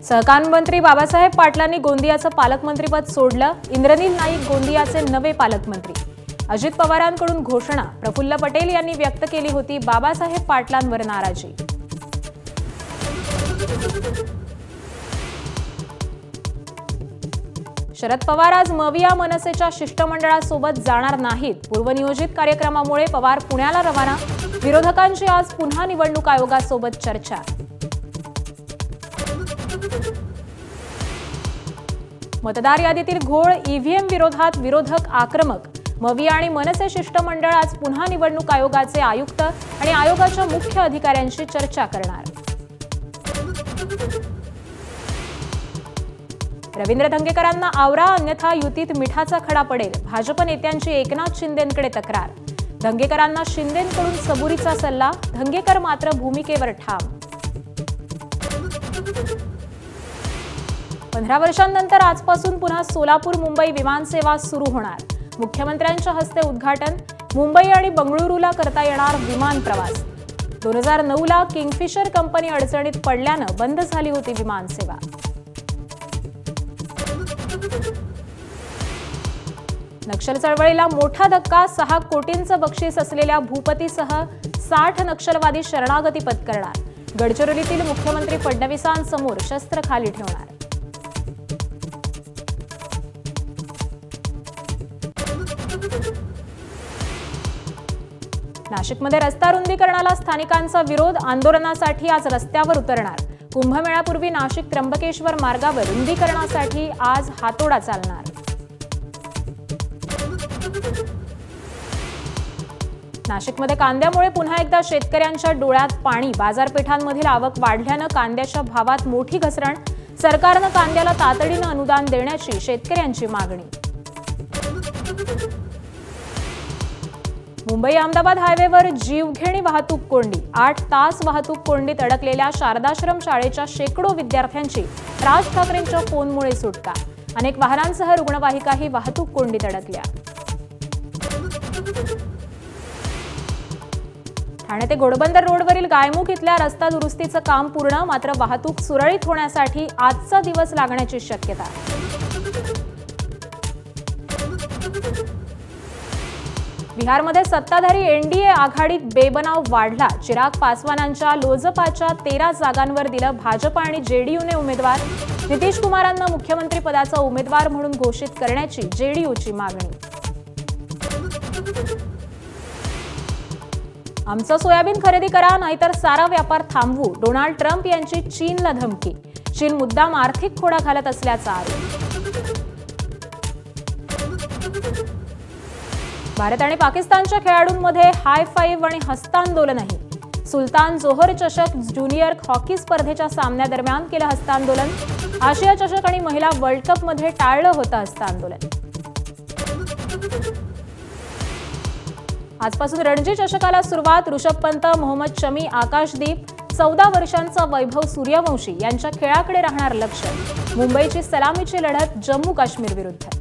सहकार मंत्री बाबासाहेब पाटलांनी गोंदियाचं पालकमंत्रीपद सोडलं। इंद्रनील नाईक गोंदियाचे नवे पालकमंत्री। अजित पवारांकडून घोषणा। प्रफुल्ल पटेल यांनी व्यक्त केली होती बाबासाहेब पाटलांवर नाराजी। शरद पवार आज मविया मनसेच्या शिष्टमंडळासोबत जाणार नाहीत। पूर्वनियोजित कार्यक्रमामुळे पवार पुण्याला रवाना। विरोधकांची आज पुन्हा निवडणूक आयोगासोबत चर्चा। मतदार यादीतील घोळ, ईव्हीएम विरोधात विरोधक आक्रमक। मविया आणि मनसे शिष्टमंडळ आज पुन्हा निवडणूक आयोगाचे आयुक्त आणि आयोगाच्या मुख्य अधिकाऱ्यांशी चर्चा करणार। रवींद्र धंगेकरांना आवरा, अन्यथा युतीत मिठाचा खडा पडेल। भाजप नेत्यांची एकनाथ शिंदेंकडे तक्रार। धंगेकरांना शिंदेंकडून सबुरीचा सल्ला। धंगेकर मात्र भूमिकेवर ठाम। 15 वर्षांनंतर आजपासून पुन्हा सोलापूर मुंबई विमानसेवा सुरू होणार। मुख्यमंत्र्यांच्या हस्ते उद्घाटन। मुंबई आणि बंगळुरूला करता येणार विमान प्रवास। 2009 ला किंगफिशर कंपनी अडचणीत पडल्यानं बंद झाली होती विमानसेवा। नक्षल चळवळीला मोठा धक्का। 6 कोटींचं बक्षीस असलेल्या भूपतीसह 60 नक्षलवादी शरणागती पत्करणार। गडचिरोलीतील मुख्यमंत्री फडणवीसांसमोर शस्त्र खाली ठेवणार। नाशिकमध्ये रस्ता रुंदीकरणाला स्थानिकांचा विरोध। आंदोलनासाठी आज रस्त्यावर उतरणार। कुंभमेळ्यापूर्वी नाशिक त्र्यंबकेश्वर मार्गावर रुंदीकरणासाठी आज हातोडा चालणार। नाशिकमध्ये कांद्यामुळे पुन्हा एकदा शेतकऱ्यांच्या डोळ्यात पाणी। बाजारपेठांमधील आवक वाढल्यानं कांद्याच्या भावात मोठी घसरण। सरकारनं कांद्याला तातडीनं अनुदान देण्याची शेतकऱ्यांची मागणी। मुंबई अहमदाबाद हायवेवर जीवघेणी वाहतूक कोंडी। 8 तास वाहतूक कोंडीत अडकलेल्या शारदाश्रम शाळेच्या शेकडो विद्यार्थ्यांची राज ठाकरेंच्या फोनमुळे सुटका। अनेक वाहनांसह रुग्णवाहिकाही वाहतूक कोंडीत अडकल्या। ठाणे ते घोडबंदर रोडवरील गायमुख इथल्या रस्ता दुरुस्तीचं काम पूर्ण। मात्र वाहतूक सुरळीत होण्यासाठी आजचा दिवस लागण्याची शक्यता। बिहारमध्ये सत्ताधारी एनडीए आघाडीत बेबनाव वाढला। चिराग पासवानांच्या लोजपाच्या 13 जागांवर दिलं भाजप आणि जेडीयूने उमेदवार। नितीश कुमारांना मुख्यमंत्री पदाचा उमेदवार म्हणून घोषित करण्याची जेडीयूची मागणी। आमचं सोयाबीन खरेदी करा, नाहीतर सारा व्यापार थांबवू। डोनाल्ड ट्रम्प यांची चीनला धमकी। चीन मुद्दाम आर्थिक खोडा घालत असल्याचा आरोप। भारत आणि पाकिस्तानच्या खेळाडूंमध्ये हाय फाईव्ह आणि हस्तांदोलनही। सुलतान जोहर चषक ज्युनियर हॉकी स्पर्धेच्या सामन्यादरम्यान केलं हस्तांदोलन। आशिया चषक आणि महिला वर्ल्ड कपमध्ये टाळलं होतं हस्तांदोलन। आजपासून रणजी चषकाला सुरुवात। ऋषभ पंत, मोहम्मद शमी, आकाशदीप, 14 वर्षांचा वैभव सूर्यवंशी यांच्या खेळाकडे राहणार लक्ष। मुंबईची सलामीची लढत जम्मू काश्मीर विरुद्ध।